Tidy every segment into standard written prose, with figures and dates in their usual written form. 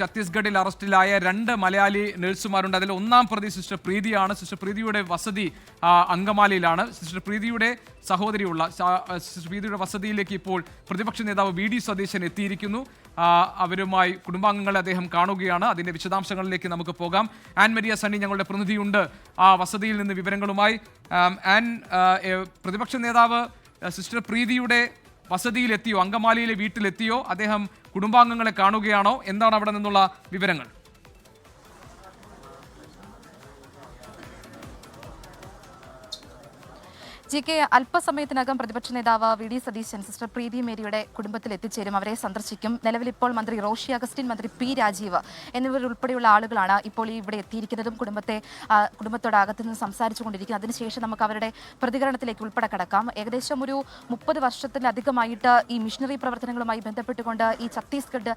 ഛത്തീസ്ഗഡിൽ അറസ്റ്റിലായ 2 മലയാളി നഴ്സുമാരുണ്ട്. അതിൽ ഒന്നാം പ്രതി സിസ്റ്റർ പ്രീതിയാണ്. സിസ്റ്റർ പ്രീതിയുടെ വസതി അങ്കമാലിയിലാണ്. സിസ്റ്റർ പ്രീതിയുടെ സഹോദരിയുള്ള സിസ്റ്റർ പ്രീതിയുടെ വസതിയിലേക്ക് ഇപ്പോൾ പ്രതിപക്ഷ നേതാവ് വി.ഡി. സതീശൻ എത്തിയിരിക്കുന്നു. അവരുമായി കുടുംബാംഗങ്ങളെ അദ്ദേഹം കാണുകയാണ്. അതിന്റെ വിശദാംശങ്ങളിലേക്ക് നമുക്ക് പോകാം. ആൻ മരിയ സണ്ണി ഞങ്ങളുടെ പ്രതിനിധിയുണ്ട് ആ വസതിയിൽ നിന്ന് വിവരങ്ങളുമായി. ആൻ, പ്രതിപക്ഷ നേതാവ് സിസ്റ്റർ പ്രീതിയുടെ വസതിയിലെത്തിയോ, അങ്കമാലിയിലെ വീട്ടിലെത്തിയോ? അദ്ദേഹം കുടുംബാംഗങ്ങളെ കാണുകയാണോ? എന്താണ് അവിടെ നിന്നുള്ള വിവരങ്ങൾ? ജി.കെ, അല്പസമയത്തിനകം പ്രതിപക്ഷ നേതാവ് വി.ഡി. സതീശൻ സിസ്റ്റർ പ്രീതി മേരിയുടെ കുടുംബത്തിൽ എത്തിച്ചേരും. അവരെ സന്ദർശിക്കും. നിലവിൽ ഇപ്പോൾ മന്ത്രി റോഷി അഗസ്റ്റിൻ, മന്ത്രി പി. രാജീവ് എന്നിവരുൾപ്പെടെയുള്ള ആളുകളാണ് ഇപ്പോൾ ഇവിടെ എത്തിയിരിക്കുന്നതും കുടുംബത്തോട് അകത്തുനിന്ന് സംസാരിച്ചുകൊണ്ടിരിക്കുന്നത്. അതിനുശേഷം നമുക്ക് അവരുടെ പ്രതികരണത്തിലേക്ക് ഉൾപ്പെടെ കടക്കാം. ഏകദേശം ഒരു 30 വർഷത്തിലധികമായിട്ട് ഈ മിഷണറി പ്രവർത്തനങ്ങളുമായി ബന്ധപ്പെട്ടുകൊണ്ട് ഈ ഛത്തീസ്ഗഡിൽ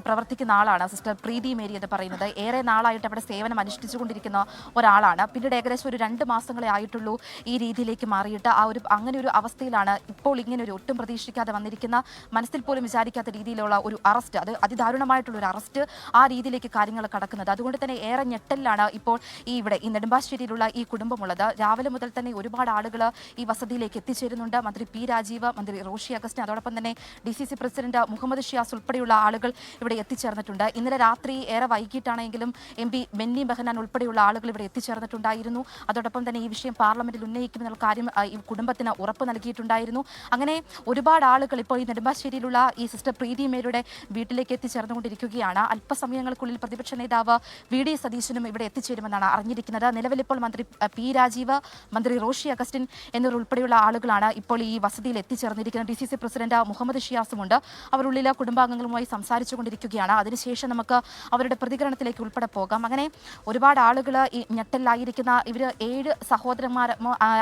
പ്രവർത്തിക്കുന്ന ആളാണ് സിസ്റ്റർ പ്രീതി മേരി എന്ന് പറയുന്നത്. ഏറെ നാളായിട്ട് അവിടെ സേവനം അനുഷ്ഠിച്ചുകൊണ്ടിരിക്കുന്ന ഒരാളാണ്. പിന്നീട് ഏകദേശം ഒരു 2 മാസങ്ങളെ ആയിട്ടുള്ളൂ ഈ രീതിയിലേക്ക് മാറിയിട്ട് അങ്ങനെ ഒരു അവസ്ഥയിലാണ് ഇപ്പോൾ ഇങ്ങനെ ഒരു ഒട്ടും പ്രതീക്ഷിക്കാതെ വന്നിരിക്കുന്ന, മനസ്സിൽ പോലും വിചാരിക്കാത്ത രീതിയിലുള്ള ഒരു അറസ്റ്റ്, അത് അതിദാരുണമായിട്ടുള്ള ഒരു അറസ്റ്റ്, ആ രീതിയിലേക്ക് കാര്യങ്ങൾ കടക്കുന്നത്. അതുകൊണ്ട് തന്നെ ഏറെ ഞെട്ടലിലാണ് ഇപ്പോൾ ഈ നെടുമ്പാശ്ശേരിയിലുള്ള ഈ കുടുംബമുള്ളത്. രാവിലെ മുതൽ തന്നെ ഒരുപാട് ആളുകൾ ഈ വസതിയിലേക്ക് എത്തിച്ചേരുന്നുണ്ട്. മന്ത്രി പി. രാജീവ്, മന്ത്രി റോഷി അഗസ്റ്റിൻ, അതോടൊപ്പം തന്നെ DCC പ്രസിഡന്റ് മുഹമ്മദ് ഷിയാസ് ഉൾപ്പെടെയുള്ള ആളുകൾ ഇവിടെ എത്തിച്ചേർന്നിട്ടുണ്ട്. ഇന്നലെ രാത്രി ഏറെ വൈകിട്ടാണെങ്കിലും MP ബെന്നി ബെഹനാൻ ഉൾപ്പെടെയുള്ള ആളുകൾ ഇവിടെ എത്തിച്ചേർന്നിട്ടുണ്ടായിരുന്നു. അതോടൊപ്പം തന്നെ ഈ വിഷയം പാർലമെന്റിൽ ഉന്നയിക്കുമെന്നുള്ള കാര്യം ഈ കുടുംബത്തിന് ഉറപ്പ് നൽകിയിട്ടുണ്ടായിരുന്നു. അങ്ങനെ ഒരുപാട് ആളുകൾ ഇപ്പോൾ ഈ നെടുമ്പാശ്ശേരിയിലുള്ള ഈ സിസ്റ്റർ പ്രീതി മേരിയുടെ വീട്ടിലേക്ക് എത്തിച്ചേർന്നുകൊണ്ടിരിക്കുകയാണ്. അല്പസമയങ്ങൾക്കുള്ളിൽ പ്രതിപക്ഷ നേതാവ് വി.ഡി. സതീശനും ഇവിടെ എത്തിച്ചേരുമെന്നാണ് അറിഞ്ഞിരിക്കുന്നത്. നിലവിലിപ്പോൾ മന്ത്രി പി. രാജീവ്, മന്ത്രി റോഷി അഗസ്റ്റിൻ എന്നിവർ ഉൾപ്പെടെയുള്ള ആളുകളാണ് ഇപ്പോൾ ഈ വസതിയിൽ എത്തിച്ചേർന്നിരിക്കുന്നത്. DCC പ്രസിഡന്റ് മുഹമ്മദ് ഷിയാസുമുണ്ട്. അവരുള്ളിൽ കുടുംബാംഗങ്ങളുമായി സംസാരിച്ചുകൊണ്ടിരിക്കുകയാണ്. അതിനുശേഷം നമുക്ക് അവരുടെ പ്രതികരണത്തിലേക്ക് ഉൾപ്പെടെ പോകാം. അങ്ങനെ ഒരുപാട് ആളുകൾ ഈ ഞെട്ടലിലായിരിക്കുന്ന ഇവർ 7 സഹോദരന്മാർ,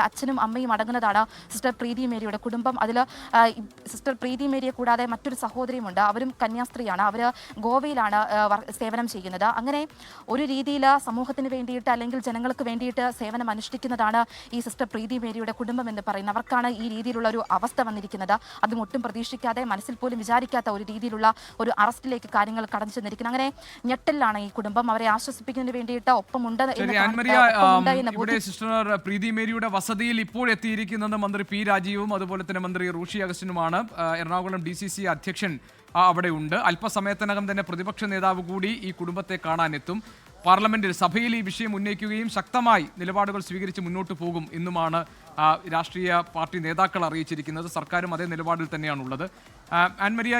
അച്ഛനും അമ്മയും അടങ്ങുന്നതാണ് സിസ്റ്റർ പ്രീതി മേരിയുടെ കുടുംബം. അതിൽ സിസ്റ്റർ പ്രീതി മേരിയെ കൂടാതെ മറ്റൊരു സഹോദരിയുമുണ്ട്. അവരും കന്യാസ്ത്രീയാണ്. അവർ ഗോവയിലാണ് സേവനം ചെയ്യുന്നത്. അങ്ങനെ ഒരു രീതിയിൽ സമൂഹത്തിന് വേണ്ടിയിട്ട് അല്ലെങ്കിൽ ജനങ്ങൾക്ക് വേണ്ടിയിട്ട് സേവനം അനുഷ്ഠിക്കുന്നതാണ് ഈ സിസ്റ്റർ പ്രീതി മേരിയുടെ കുടുംബം എന്ന് പറയുന്നത്. അവർക്കാണ് ഈ രീതിയിലുള്ള ഒരു അവസ്ഥ വന്നിരിക്കുന്നത്. അതും ഒട്ടും പ്രതീക്ഷിക്കാതെ, മനസ്സിൽ പോലും വിചാരിക്കാത്ത ഒരു രീതിയിലുള്ള ഒരു അറസ്റ്റിലേക്ക് കാര്യങ്ങൾ കടന്നു ചെന്നിരിക്കുന്നത്. അങ്ങനെ ഞെട്ടലിലാണ് ഈ കുടുംബം. അവരെ ആശ്വസിപ്പിക്കുന്നതിന് വേണ്ടിയിട്ട് ഒപ്പമുണ്ട് സിസ്റ്റർ പ്രീതി മേരിയുടെ വസതിയിൽ ഇപ്പോൾ എത്തിയിരിക്കുന്നത് മന്ത്രി പി. രാജീവും അതുപോലെ തന്നെ മന്ത്രി റോഷി അഗസ്റ്റിനുമാണ്. എറണാകുളം DCC അധ്യക്ഷൻ അവിടെ ഉണ്ട്. അല്പസമയത്തിനകം തന്നെ പ്രതിപക്ഷ നേതാവ് കൂടി ഈ കുടുംബത്തെ കാണാനെത്തും. പാർലമെന്റിൽ, സഭയിൽ ഈ വിഷയം ഉന്നയിക്കുകയും ശക്തമായി നിലപാടുകൾ സ്വീകരിച്ച് മുന്നോട്ട് പോകും എന്നുമാണ് രാഷ്ട്രീയ പാർട്ടി നേതാക്കൾ അറിയിച്ചിരിക്കുന്നത്. സർക്കാരും അതേ നിലപാടിൽ തന്നെയാണുള്ളത്. ആൻമരിയ,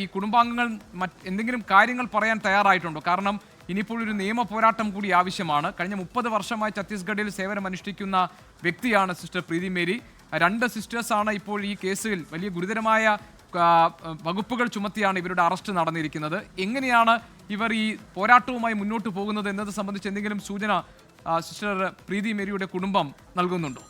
ഈ കുടുംബാംഗങ്ങൾ എന്തെങ്കിലും കാര്യങ്ങൾ പറയാൻ തയ്യാറായിട്ടുണ്ടോ? കാരണം ഇനിയിപ്പോൾ ഒരു നിയമ പോരാട്ടം കൂടി ആവശ്യമാണ്. കഴിഞ്ഞ 30 വർഷമായി ഛത്തീസ്ഗഡിൽ സേവനം അനുഷ്ഠിക്കുന്ന വ്യക്തിയാണ് സിസ്റ്റർ പ്രീതി മേരി. 2 സിസ്റ്റേഴ്സാണ് ഇപ്പോൾ ഈ കേസിൽ വലിയ ഗുരുതരമായ വകുപ്പുകൾ ചുമത്തിയാണ് ഇവരുടെ അറസ്റ്റ് നടന്നിരിക്കുന്നത്. എങ്ങനെയാണ് ഇവർ ഈ പോരാട്ടവുമായി മുന്നോട്ട് പോകുന്നത് എന്നത് സംബന്ധിച്ച് എന്തെങ്കിലും സൂചന സിസ്റ്റർ പ്രീതി മേരിയുടെ കുടുംബം നൽകുന്നുണ്ടോ?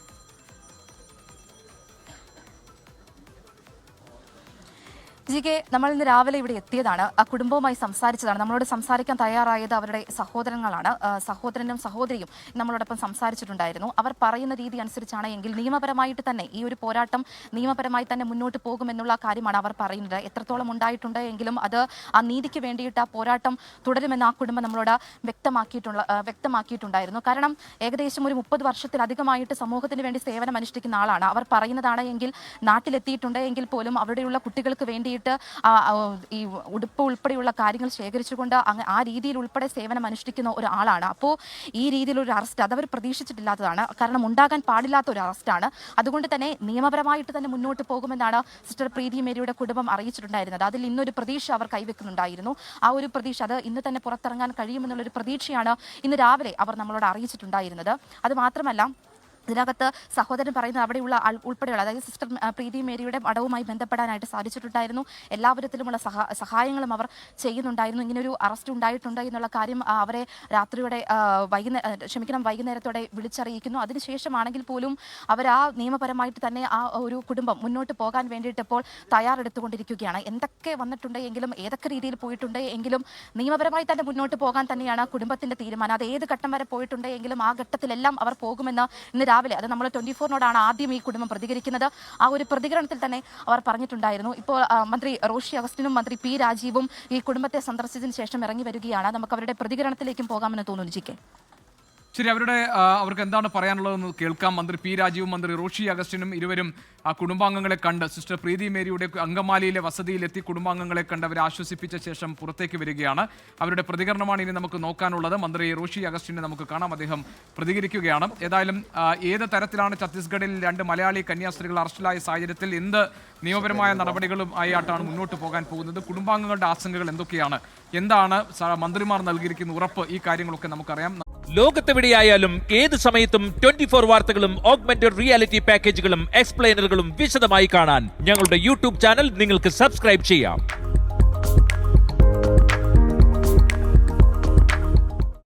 ജി.കെ, നമ്മൾ ഇന്ന് രാവിലെ ഇവിടെ എത്തിയതാണ്. ആ കുടുംബവുമായി സംസാരിച്ചതാണ്. നമ്മളോട് സംസാരിക്കാൻ തയ്യാറായത് അവരുടെ സഹോദരങ്ങളാണ്. സഹോദരനും സഹോദരിയും നമ്മളോടൊപ്പം സംസാരിച്ചിട്ടുണ്ടായിരുന്നു. അവർ പറയുന്ന രീതി അനുസരിച്ചാണ് എങ്കിൽ നിയമപരമായിട്ട് തന്നെ ഈ ഒരു പോരാട്ടം നിയമപരമായി തന്നെ മുന്നോട്ട് പോകുമെന്നുള്ള കാര്യമാണ് അവർ പറയുന്നത്. എത്രത്തോളം ഉണ്ടായിട്ടുണ്ട് എങ്കിലും അത് ആ നീതിക്ക് വേണ്ടിയിട്ട് ആ പോരാട്ടം തുടരുമെന്ന് ആ കുടുംബം നമ്മളോട് വ്യക്തമാക്കിയിട്ടുണ്ടായിരുന്നു. കാരണം ഏകദേശം ഒരു 30 വർഷത്തിലധികമായിട്ട് സമൂഹത്തിന് വേണ്ടി സേവനം അനുഷ്ഠിക്കുന്ന ആളാണ്. അവർ പറയുന്നതാണ് എങ്കിൽ നാട്ടിലെത്തിയിട്ടുണ്ട് എങ്കിൽ പോലും അവിടെയുള്ള കുട്ടികൾക്ക് വേണ്ടി ഈ ഉടുപ്പ് ഉൾപ്പെടെയുള്ള കാര്യങ്ങൾ ശേഖരിച്ചുകൊണ്ട് ആ രീതിയിൽ ഉൾപ്പെടെ സേവനം അനുഷ്ഠിക്കുന്ന ഒരാളാണ്. അപ്പോൾ ഈ രീതിയിലൊരു അറസ്റ്റ് അതവർ പ്രതീക്ഷിച്ചിട്ടില്ലാത്തതാണ്. കാരണം ഉണ്ടാകാൻ പാടില്ലാത്ത ഒരു അറസ്റ്റാണ്. അതുകൊണ്ട് തന്നെ നിയമപരമായിട്ട് തന്നെ മുന്നോട്ട് പോകുമെന്നാണ് സിസ്റ്റർ പ്രീതി മേരിയുടെ കുടുംബം അറിയിച്ചിട്ടുണ്ടായിരുന്നത്. അതിൽ ഇന്നൊരു പ്രതീക്ഷ അവർ കൈവെക്കുന്നുണ്ടായിരുന്നു. ആ ഒരു പ്രതീക്ഷ, അത് ഇന്ന് തന്നെ പുറത്തിറങ്ങാൻ കഴിയുമെന്നുള്ളൊരു പ്രതീക്ഷയാണ് ഇന്ന് രാവിലെ അവർ നമ്മളോട് അറിയിച്ചിട്ടുണ്ടായിരുന്നത്. അത് മാത്രമല്ല, ഇതിനകത്ത് സഹോദരൻ പറയുന്നത് അവിടെയുള്ള ഉൾപ്പെടെയുള്ള, അതായത് സിസ്റ്റർ പ്രീതി മേരിയുടെ മഠവുമായി ബന്ധപ്പെടാനായിട്ട് സാധിച്ചിട്ടുണ്ടായിരുന്നു. എല്ലാവിധത്തിലുമുള്ള സഹായങ്ങളും അവർ ചെയ്യുന്നുണ്ടായിരുന്നു. ഇങ്ങനൊരു അറസ്റ്റ് ഉണ്ടായിട്ടുണ്ട് എന്നുള്ള കാര്യം അവരെ രാത്രിയോടെ വൈകുന്നേരത്തോടെ വിളിച്ചറിയിക്കുന്നു. അതിനുശേഷമാണെങ്കിൽ പോലും അവർ ആ നിയമപരമായിട്ട് തന്നെ ആ ഒരു കുടുംബം മുന്നോട്ട് പോകാൻ വേണ്ടിയിട്ട് ഇപ്പോൾ തയ്യാറെടുത്തുകൊണ്ടിരിക്കുകയാണ്. എന്തൊക്കെ വന്നിട്ടുണ്ട് എങ്കിലും, ഏതൊക്കെ രീതിയിൽ പോയിട്ടുണ്ട് എങ്കിലും നിയമപരമായി തന്നെ മുന്നോട്ട് പോകാൻ തന്നെയാണ് കുടുംബത്തിന്റെ തീരുമാനം. അത് ഏത് ഘട്ടം വരെ പോയിട്ടുണ്ട് എങ്കിലും ആ ഘട്ടത്തിലെല്ലാം അവർ പോകുമെന്ന് ഇന്ന് രാവിലെ അത് നമ്മൾ 24-നോടാണ് ആദ്യം ഈ കുടുംബം പ്രതികരിക്കുന്നത്. ആ ഒരു പ്രതികരണത്തിൽ തന്നെ അവർ പറഞ്ഞിട്ടുണ്ടായിരുന്നു. ഇപ്പോൾ മന്ത്രി റോഷി അഗസ്റ്റിനും മന്ത്രി പി രാജീവും ഈ കുടുംബത്തെ സന്ദർശിച്ചതിന് ശേഷം ഇറങ്ങി വരികയാണ്. നമുക്ക് അവരുടെ പ്രതികരണത്തിലേക്കും പോകാമെന്ന് തോന്നുന്നു ജിക്കെ. ശരി, അവർക്ക് എന്താണ് പറയാനുള്ളതെന്ന് കേൾക്കാം. മന്ത്രി പി രാജീവും മന്ത്രി റോഷി അഗസ്റ്റിനും ഇരുവരും ആ കുടുംബാംഗങ്ങളെ കണ്ട് സിസ്റ്റർ പ്രീതി മേരിയുടെ അങ്കമാലിയിലെ വസതിയിലെത്തി കുടുംബാംഗങ്ങളെ കണ്ട് അവരെ ആശ്വസിപ്പിച്ച ശേഷം പുറത്തേക്ക് വരികയാണ്. അവരുടെ പ്രതികരണമാണ് ഇനി നമുക്ക് നോക്കാനുള്ളത്. മന്ത്രി റോഷി അഗസ്റ്റിനെ നമുക്ക് കാണാം, അദ്ദേഹം പ്രതികരിക്കുകയാണ്. ഏതായാലും ഏത് തരത്തിലാണ് ഛത്തീസ്ഗഡിൽ 2 മലയാളി കന്യാസ്ത്രീകൾ അറസ്റ്റിലായ സാഹചര്യത്തിൽ എന്ത് നിയമപരമായ നടപടികളും ആയിട്ടാണ് മുന്നോട്ട് പോകാൻ പോകുന്നത്, കുടുംബാംഗങ്ങളുടെ ആശങ്കകൾ എന്തൊക്കെയാണ്, എന്താണ് മന്ത്രിമാർ നൽകിയിരിക്കുന്ന ഉറപ്പ്, ഈ കാര്യങ്ങളൊക്കെ നമുക്കറിയാം. ലോകത്തെവിടെയായാലും ഏത് സമയത്തും 24 വാർത്തകളും ഓഗ്മെന്റഡ് റിയാലിറ്റി പാക്കേജുകളും എക്സ്പ്ലെയിനറുകളും വിശദമായി കാണാൻ ഞങ്ങളുടെ യൂട്യൂബ് ചാനൽ നിങ്ങൾക്ക് സബ്സ്ക്രൈബ് ചെയ്യാം.